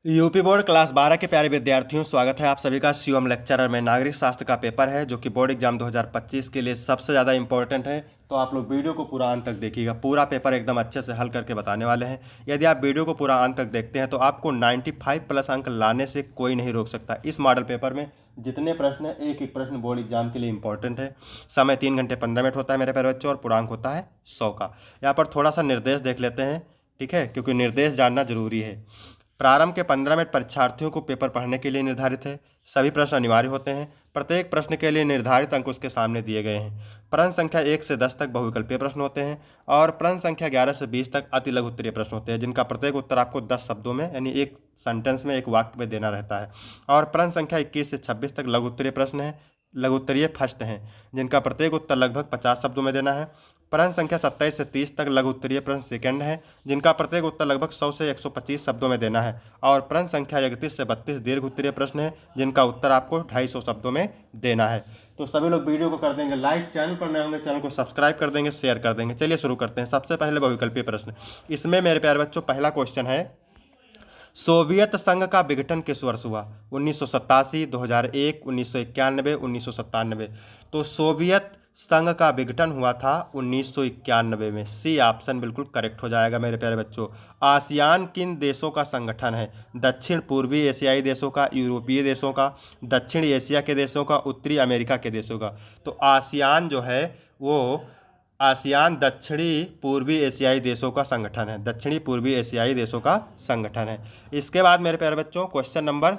UP board class 12 के प्यारे विद्यार्थियों, स्वागत है आप सभी का शिवम लेक्चरर में। नागरिक शास्त्र का पेपर है जो कि बोर्ड एग्जाम 2025 के लिए सबसे ज़्यादा इंपॉर्टेंट है। तो आप लोग वीडियो को पूरा अंत तक देखिएगा, पूरा पेपर एकदम अच्छे से हल करके बताने वाले हैं। यदि आप वीडियो को पूरा अंत तक देखते हैं तो आपको 95 प्लस अंक लाने से कोई नहीं रोक सकता। इस मॉडल पेपर में जितने प्रश्न हैं, एक एक प्रश्न बोर्ड एग्जाम के लिए इंपॉर्टेंट है। समय 3 घंटे 15 मिनट होता है मेरे प्यारे बच्चों, और पूर्णांक होता है 100 का। यहाँ पर थोड़ा सा निर्देश देख लेते हैं, ठीक है, क्योंकि निर्देश जानना जरूरी है। प्रारंभ के 15 मिनट परीक्षार्थियों को पेपर पढ़ने के लिए निर्धारित है। सभी प्रश्न अनिवार्य होते हैं। प्रत्येक प्रश्न के लिए निर्धारित अंक उसके सामने दिए गए हैं। प्रश्न संख्या 1 से 10 तक बहुविकल्पीय प्रश्न होते हैं और प्रश्न संख्या 11 से 20 तक अति लघु उत्तरीय प्रश्न होते हैं, जिनका प्रत्येक उत्तर आपको 10 शब्दों में यानी एक सेंटेंस में, एक वाक्य में देना रहता है। और प्रश्न संख्या 21 से 26 तक लघु उत्तरीय प्रश्न हैं, लघु उत्तरीय फर्स्ट हैं, जिनका प्रत्येक उत्तर लगभग 50 शब्दों में देना है। प्रश्न संख्या 27 से 30 तक लघु उत्तरीय प्रश्न सेकंड है, जिनका प्रत्येक उत्तर लगभग 100 से 125 शब्दों में देना है। और प्रश्न संख्या 31 से 32 दीर्घ उत्तरीय प्रश्न है, जिनका उत्तर आपको 250 शब्दों में देना है। तो सभी लोग वीडियो को कर देंगे लाइक, चैनल पर नए होंगे चैनल को सब्सक्राइब कर देंगे, शेयर कर देंगे। चलिए शुरू करते हैं। सबसे पहले बहुविकल्पीय प्रश्न, इसमें मेरे प्यारे बच्चों पहला क्वेश्चन है, सोवियत संघ का विघटन किस वर्ष हुआ? 1987, 2001, 1991, 1997। तो सोवियत संघ का विघटन हुआ था 1991 में। सी ऑप्शन बिल्कुल करेक्ट हो जाएगा मेरे प्यारे बच्चों। आसियान किन देशों का संगठन है? दक्षिण पूर्वी एशियाई देशों का, यूरोपीय देशों का, दक्षिण एशिया के देशों का, उत्तरी अमेरिका के देशों का। तो आसियान जो है वो आसियान दक्षिणी पूर्वी एशियाई देशों का संगठन है, दक्षिणी पूर्वी एशियाई देशों का संगठन है। इसके बाद मेरे प्यारे बच्चों क्वेश्चन नंबर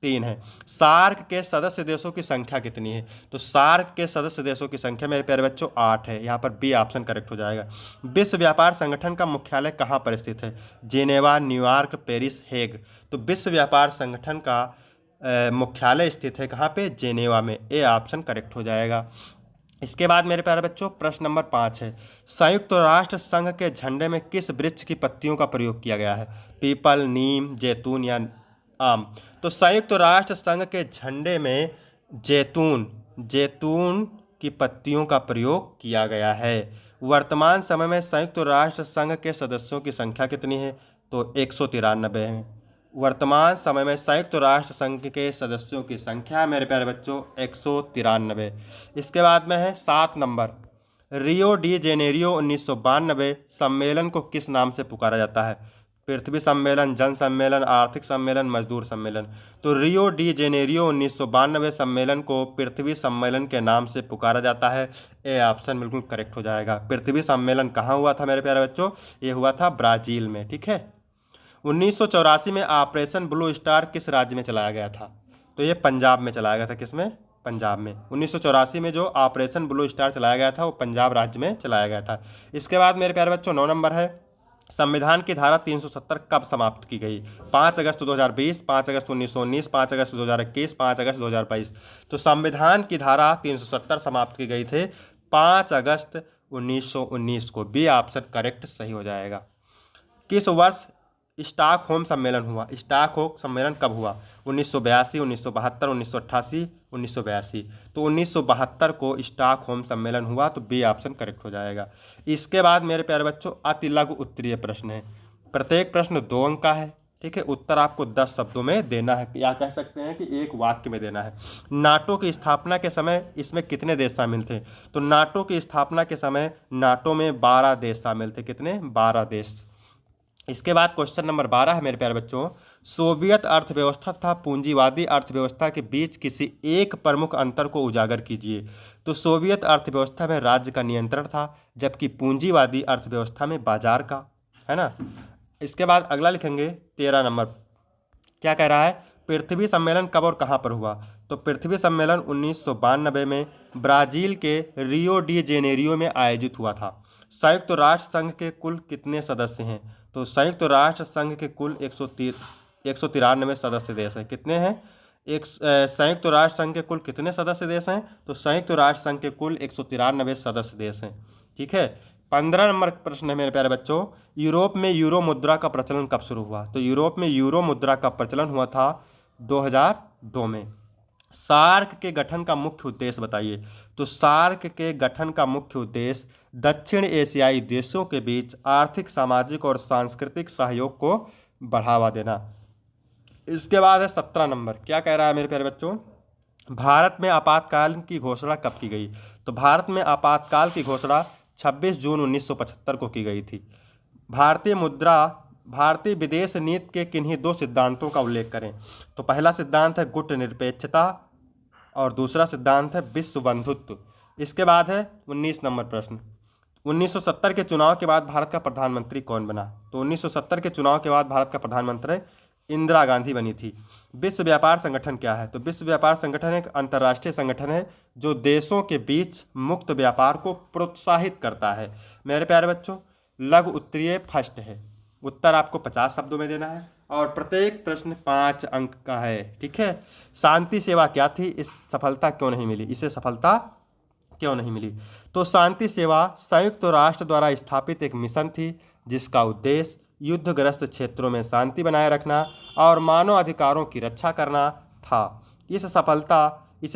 3 है, सार्क के सदस्य देशों की संख्या कितनी है? तो सार्क के सदस्य देशों की संख्या मेरे प्यारे बच्चों 8 है। यहाँ पर बी ऑप्शन करेक्ट हो जाएगा। विश्व व्यापार संगठन का मुख्यालय कहाँ पर स्थित है? Geneva, New York, Paris, Hague. तो विश्व व्यापार संगठन का मुख्यालय स्थित है कहाँ पे? जेनेवा में। ए ऑप्शन करेक्ट हो जाएगा। इसके बाद मेरे प्यारे बच्चों प्रश्न नंबर 5 है, संयुक्त राष्ट्र संघ के झंडे में किस वृक्ष की पत्तियों का प्रयोग किया गया है? पीपल, नीम, जैतून या आम। तो संयुक्त राष्ट्र संघ के झंडे में जैतून की पत्तियों का प्रयोग किया गया है। वर्तमान समय में संयुक्त राष्ट्र संघ के सदस्यों की संख्या कितनी है? तो 193 है। वर्तमान समय में संयुक्त राष्ट्र संघ के सदस्यों की संख्या मेरे प्यारे बच्चों 193। इसके बाद में है 7 नंबर, रियो डी जेनेरियो 1992 सम्मेलन को किस नाम से पुकारा जाता है? पृथ्वी सम्मेलन, जन सम्मेलन, आर्थिक सम्मेलन, मजदूर सम्मेलन। तो रियो डी जेनेरियो 1992 सम्मेलन को पृथ्वी सम्मेलन के नाम से पुकारा जाता है। ए ऑप्शन बिल्कुल करेक्ट हो जाएगा। पृथ्वी सम्मेलन कहाँ हुआ था मेरे प्यारे बच्चों? ये हुआ था ब्राज़ील में, ठीक है। 1984 में ऑपरेशन ब्लू स्टार किस राज्य में चलाया गया था? तो ये पंजाब में चलाया गया था। किसमें? पंजाब में। 1984 में जो ऑपरेशन ब्लू स्टार चलाया गया था वो पंजाब राज्य में चलाया गया था। इसके बाद मेरे प्यारे बच्चों 9 नंबर है, संविधान की धारा 370 कब समाप्त की गई? 5 अगस्त 2020, 5 अगस्त 1919, 5 अगस्त 2021, 5 अगस्त 2022। तो संविधान की धारा 370 समाप्त की गई थे 5 अगस्त 1919 को। बी ऑप्शन करेक्ट सही हो जाएगा। किस वर्ष स्टॉकहोम सम्मेलन हुआ? स्टॉकहोम सम्मेलन कब हुआ? 1982, 1972, 1988, 1982। तो 1972 को स्टॉकहोम सम्मेलन हुआ। तो बी ऑप्शन करेक्ट हो जाएगा। इसके बाद मेरे प्यारे बच्चों अति लघु उत्तरीय प्रश्न है। प्रत्येक प्रश्न 2 अंक का है, ठीक है। उत्तर आपको 10 शब्दों में देना है, या कह सकते हैं कि एक वाक्य में देना है। नाटो की स्थापना के समय इसमें कितने देश शामिल थे? तो नाटो की स्थापना के समय नाटो में 12 देश शामिल थे। कितने? 12 देश। इसके बाद क्वेश्चन नंबर 12 है मेरे प्यारे बच्चों, सोवियत अर्थव्यवस्था तथा पूंजीवादी अर्थव्यवस्था के बीच किसी एक प्रमुख अंतर को उजागर कीजिए। तो सोवियत अर्थव्यवस्था में राज्य का नियंत्रण था, जबकि पूंजीवादी अर्थव्यवस्था में बाजार का, है ना। इसके बाद अगला लिखेंगे 13 नंबर, क्या कह रहा है? पृथ्वी सम्मेलन कब और कहाँ पर हुआ? तो पृथ्वी सम्मेलन 1992 में ब्राज़ील के रियो डी जेनेरियो में आयोजित हुआ था। संयुक्त राष्ट्र संघ के कुल कितने सदस्य हैं? तो संयुक्त राष्ट्र संघ के कुल 193 सदस्य देश हैं। कितने हैं? संयुक्त राष्ट्र संघ के कुल कितने सदस्य देश हैं? तो संयुक्त राष्ट्र संघ के कुल 193 सदस्य देश हैं, ठीक है। 15 नंबर प्रश्न है मेरे प्यारे बच्चों, यूरोप में यूरो मुद्रा का प्रचलन कब शुरू हुआ? तो यूरोप में यूरो मुद्रा का प्रचलन हुआ था 2002 में। सार्क के गठन का मुख्य उद्देश्य बताइए। तो सार्क के गठन का मुख्य उद्देश्य दक्षिण एशियाई देशों के बीच आर्थिक, सामाजिक और सांस्कृतिक सहयोग को बढ़ावा देना। इसके बाद है 17 नंबर, क्या कह रहा है मेरे प्यारे बच्चों, भारत में आपातकाल की घोषणा कब की गई। तो भारत में आपातकाल की घोषणा 26 जून 1975 को की गई थी। भारतीय मुद्रा भारतीय विदेश नीति के किन्हीं दो सिद्धांतों का उल्लेख करें। तो पहला सिद्धांत है गुटनिरपेक्षता और दूसरा सिद्धांत है विश्व बंधुत्व। इसके बाद है 19 नंबर प्रश्न, 1970 के चुनाव के बाद भारत का प्रधानमंत्री कौन बना। तो 1970 के चुनाव के बाद भारत का प्रधानमंत्री इंदिरा गांधी बनी थी। विश्व व्यापार संगठन क्या है। तो विश्व व्यापार संगठन एक अंतर्राष्ट्रीय संगठन है जो देशों के बीच मुक्त व्यापार को प्रोत्साहित करता है। मेरे प्यारे बच्चों, लघु उत्तरीय फर्स्ट है, उत्तर आपको 50 शब्दों में देना है और प्रत्येक प्रश्न 5 अंक का है। ठीक है। शांति सेवा क्या थी, इस सफलता क्यों नहीं मिली, इसे सफलता क्यों नहीं मिली। तो शांति सेवा संयुक्त राष्ट्र द्वारा स्थापित एक मिशन थी जिसका उद्देश्य युद्धग्रस्त क्षेत्रों में शांति बनाए रखना और मानव अधिकारों की रक्षा करना था। इसे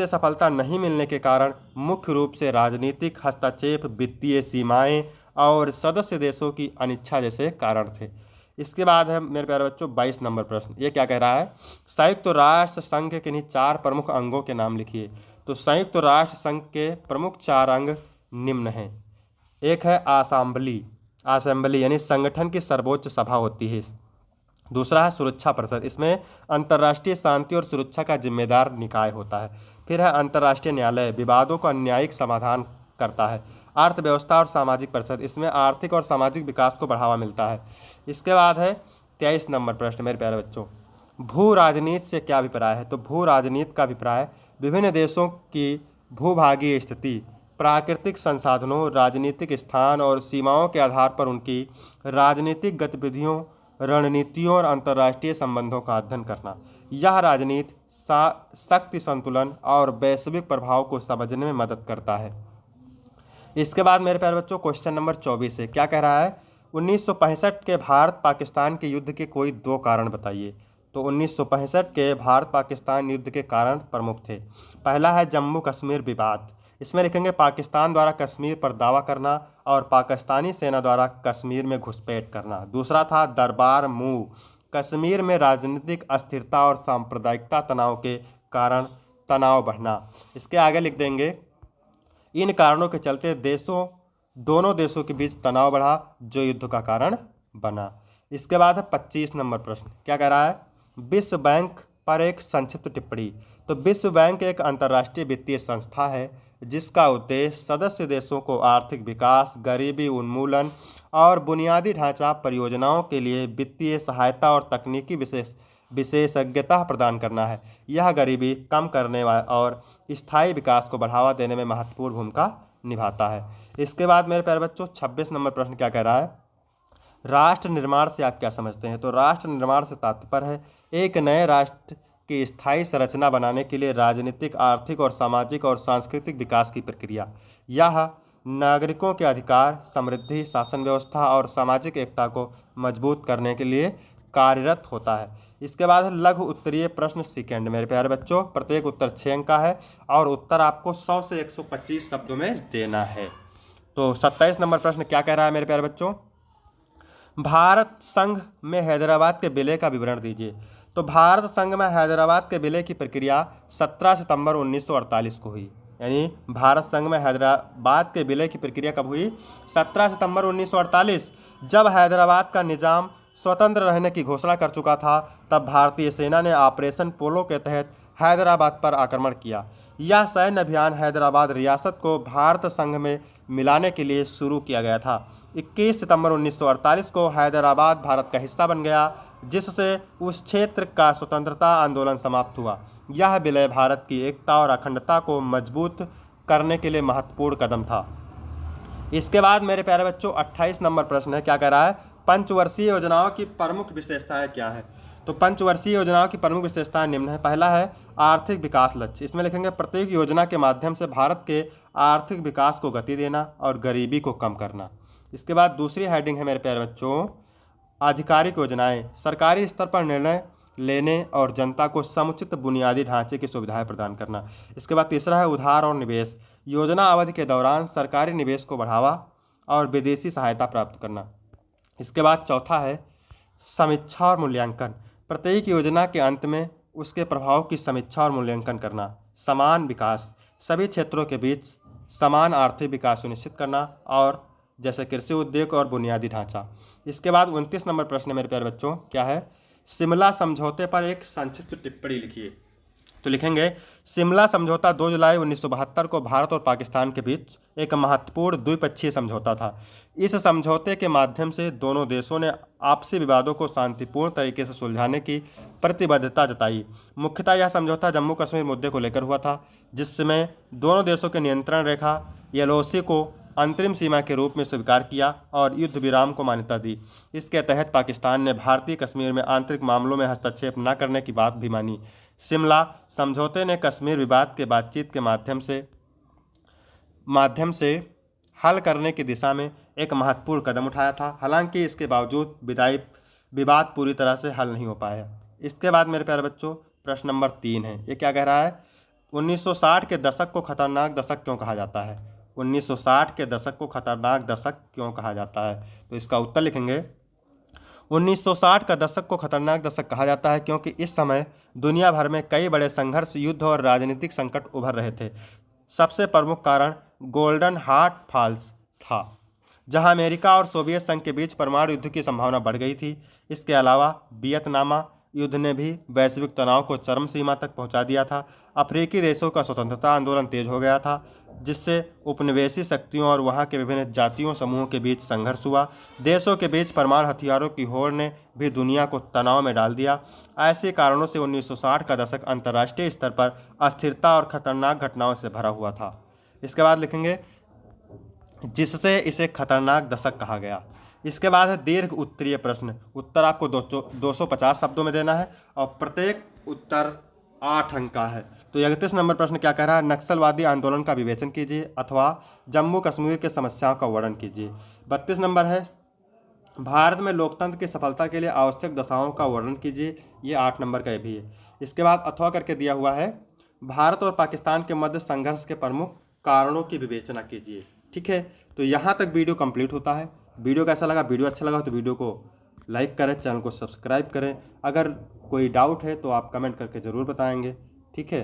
सफलता नहीं मिलने के कारण मुख्य रूप से राजनीतिक हस्तक्षेप, वित्तीय सीमाएं और सदस्य देशों की अनिच्छा जैसे कारण थे। इसके बाद है मेरे प्यारे बच्चों 22 नंबर प्रश्न, ये क्या कह रहा है, संयुक्त राष्ट्र संघ के किन्हीं 4 प्रमुख अंगों के नाम लिखिए। तो संयुक्त राष्ट्र संघ के प्रमुख 4 अंग निम्न हैं। एक है असेंबली यानी संगठन की सर्वोच्च सभा होती है। दूसरा है सुरक्षा परिषद, इसमें अंतर्राष्ट्रीय शांति और सुरक्षा का जिम्मेदार निकाय होता है। फिर है अंतर्राष्ट्रीय न्यायालय, विवादों का न्यायिक समाधान करता है। अर्थव्यवस्था और सामाजिक परिषद, इसमें आर्थिक और सामाजिक विकास को बढ़ावा मिलता है। इसके बाद है 23 नंबर प्रश्न मेरे प्यारे बच्चों, भू राजनीति से क्या अभिप्राय है। तो भू राजनीति का अभिप्राय विभिन्न देशों की भूभागीय स्थिति, प्राकृतिक संसाधनों, राजनीतिक स्थान और सीमाओं के आधार पर उनकी राजनीतिक गतिविधियों, रणनीतियों और अंतर्राष्ट्रीय संबंधों का अध्ययन करना। यह राजनीति शक्ति संतुलन और वैश्विक प्रभाव को समझने में मदद करता है। इसके बाद मेरे प्यारे बच्चों क्वेश्चन नंबर 24 है, क्या कह रहा है, 1965 के भारत पाकिस्तान के युद्ध के कोई 2 कारण बताइए। तो 1965 के भारत पाकिस्तान युद्ध के कारण प्रमुख थे। पहला है जम्मू कश्मीर विवाद, इसमें लिखेंगे पाकिस्तान द्वारा कश्मीर पर दावा करना और पाकिस्तानी सेना द्वारा कश्मीर में घुसपैठ करना। दूसरा था दरबार मूव, कश्मीर में राजनीतिक अस्थिरता और सांप्रदायिकता तनाव के कारण तनाव बढ़ना। इसके आगे लिख देंगे इन कारणों के चलते दोनों देशों के बीच तनाव बढ़ा जो युद्ध का कारण बना। इसके बाद है 25 नंबर प्रश्न, क्या कह रहा है, विश्व बैंक पर एक संक्षिप्त टिप्पणी। तो विश्व बैंक एक अंतर्राष्ट्रीय वित्तीय संस्था है जिसका उद्देश्य सदस्य देशों को आर्थिक विकास, गरीबी उन्मूलन और बुनियादी ढांचा परियोजनाओं के लिए वित्तीय सहायता और तकनीकी विशेषज्ञता प्रदान करना है। यह गरीबी कम करने और स्थायी विकास को बढ़ावा देने में महत्वपूर्ण भूमिका निभाता है। इसके बाद मेरे प्यारे बच्चों 26 नंबर प्रश्न क्या कह रहा है, राष्ट्र निर्माण से आप क्या समझते हैं। तो राष्ट्र निर्माण से तात्पर्य है एक नए राष्ट्र की स्थायी संरचना बनाने के लिए राजनीतिक, आर्थिक और सामाजिक और सांस्कृतिक विकास की प्रक्रिया। यह नागरिकों के अधिकार, समृद्धि, शासन व्यवस्था और सामाजिक एकता को मजबूत करने के लिए कार्यरत होता है। इसके बाद है लघु उत्तरीय प्रश्न सेकंड मेरे प्यारे बच्चों, प्रत्येक उत्तर 6 अंक का है और उत्तर आपको 100 से 125 शब्दों में देना है। तो 27 नंबर प्रश्न क्या कह रहा है मेरे प्यारे बच्चों, भारत संघ में हैदराबाद के विलय का विवरण दीजिए। तो भारत संघ में हैदराबाद के विलय की प्रक्रिया 17 सितंबर 1948 को हुई। यानी भारत संघ में हैदराबाद के विलय की प्रक्रिया कब हुई, 17 सितंबर 1948। जब हैदराबाद का निजाम स्वतंत्र रहने की घोषणा कर चुका था तब भारतीय सेना ने ऑपरेशन पोलो के तहत हैदराबाद पर आक्रमण किया। यह सैन्य अभियान हैदराबाद रियासत को भारत संघ में मिलाने के लिए शुरू किया गया था। 21 सितंबर 1948 को हैदराबाद भारत का हिस्सा बन गया जिससे उस क्षेत्र का स्वतंत्रता आंदोलन समाप्त हुआ। यह विलय भारत की एकता और अखंडता को मजबूत करने के लिए महत्वपूर्ण कदम था। इसके बाद मेरे प्यारे बच्चों 28 नंबर प्रश्न है, क्या कह रहा है, पंचवर्षीय योजनाओं की प्रमुख विशेषताएं क्या है। तो पंचवर्षीय योजनाओं की प्रमुख विशेषताएं निम्न है। पहला है आर्थिक विकास लक्ष्य, इसमें लिखेंगे प्रत्येक योजना के माध्यम से भारत के आर्थिक विकास को गति देना और गरीबी को कम करना। इसके बाद दूसरी हेडिंग है मेरे प्यारे बच्चों आधिकारिक योजनाएं, सरकारी स्तर पर निर्णय लेने और जनता को समुचित बुनियादी ढांचे की सुविधाएं प्रदान करना। इसके बाद तीसरा है उधार और निवेश, योजना अवधि के दौरान सरकारी निवेश को बढ़ावा और विदेशी सहायता प्राप्त करना। इसके बाद चौथा है समीक्षा और मूल्यांकन, प्रत्येक योजना के अंत में उसके प्रभाव की समीक्षा और मूल्यांकन करना। समान विकास, सभी क्षेत्रों के बीच समान आर्थिक विकास सुनिश्चित करना, और जैसे कृषि उद्योग और बुनियादी ढांचा। इसके बाद 29 नंबर प्रश्न मेरे प्यारे बच्चों क्या है, शिमला समझौते पर एक संक्षिप्त टिप्पणी लिखिए। तो लिखेंगे, शिमला समझौता 2 जुलाई 1972 को भारत और पाकिस्तान के बीच एक महत्वपूर्ण द्विपक्षीय समझौता था। इस समझौते के माध्यम से दोनों देशों ने आपसी विवादों को शांतिपूर्ण तरीके से सुलझाने की प्रतिबद्धता जताई। मुख्यतः यह समझौता जम्मू कश्मीर मुद्दे को लेकर हुआ था, जिसमें दोनों देशों के नियंत्रण रेखा एलओसी को अंतरिम सीमा के रूप में स्वीकार किया और युद्ध विराम को मान्यता दी। इसके तहत पाकिस्तान ने भारतीय कश्मीर में आंतरिक मामलों में हस्तक्षेप न करने की बात भी मानी। शिमला समझौते ने कश्मीर विवाद के बातचीत के माध्यम से हल करने की दिशा में एक महत्वपूर्ण कदम उठाया था। हालांकि इसके बावजूद विवाद पूरी तरह से हल नहीं हो पाया। इसके बाद मेरे प्यारे बच्चों प्रश्न नंबर 3 है। ये क्या कह रहा है, 1960 के दशक को खतरनाक दशक क्यों कहा जाता है? 1960 के दशक को खतरनाक दशक क्यों कहा जाता है? तो इसका उत्तर लिखेंगे, 1960 का दशक को खतरनाक दशक कहा जाता है क्योंकि इस समय दुनिया भर में कई बड़े संघर्ष, युद्ध और राजनीतिक संकट उभर रहे थे। सबसे प्रमुख कारण गोल्डन हार्ट फॉल्स था, जहां अमेरिका और सोवियत संघ के बीच परमाणु युद्ध की संभावना बढ़ गई थी। इसके अलावा वियतनाम युद्ध ने भी वैश्विक तनाव को चरम सीमा तक पहुंचा दिया था। अफ्रीकी देशों का स्वतंत्रता आंदोलन तेज हो गया था, जिससे उपनिवेशी शक्तियों और वहां के विभिन्न जातियों समूहों के बीच संघर्ष हुआ। देशों के बीच परमाणु हथियारों की होड़ ने भी दुनिया को तनाव में डाल दिया। ऐसे कारणों से 1960 का दशक अंतर्राष्ट्रीय स्तर पर अस्थिरता और खतरनाक घटनाओं से भरा हुआ था। इसके बाद लिखेंगे, जिससे इसे खतरनाक दशक कहा गया। इसके बाद है दीर्घ उत्तरीय प्रश्न। उत्तर आपको 250 शब्दों में देना है और प्रत्येक उत्तर 8 अंक का है। तो 31 नंबर प्रश्न क्या कह रहा है, नक्सलवादी आंदोलन का विवेचन कीजिए अथवा जम्मू कश्मीर के समस्याओं का वर्णन कीजिए। 32 नंबर है, भारत में लोकतंत्र की सफलता के लिए आवश्यक दशाओं का वर्णन कीजिए। ये 8 नंबर का भी है। इसके बाद अथवा करके दिया हुआ है, भारत और पाकिस्तान के मध्य संघर्ष के प्रमुख कारणों की विवेचना कीजिए। ठीक है, तो यहाँ तक वीडियो कंप्लीट होता है। वीडियो कैसा लगा? वीडियो अच्छा लगा तो वीडियो को लाइक करें, चैनल को सब्सक्राइब करें। अगर कोई डाउट है तो आप कमेंट करके ज़रूर बताएंगे। ठीक है।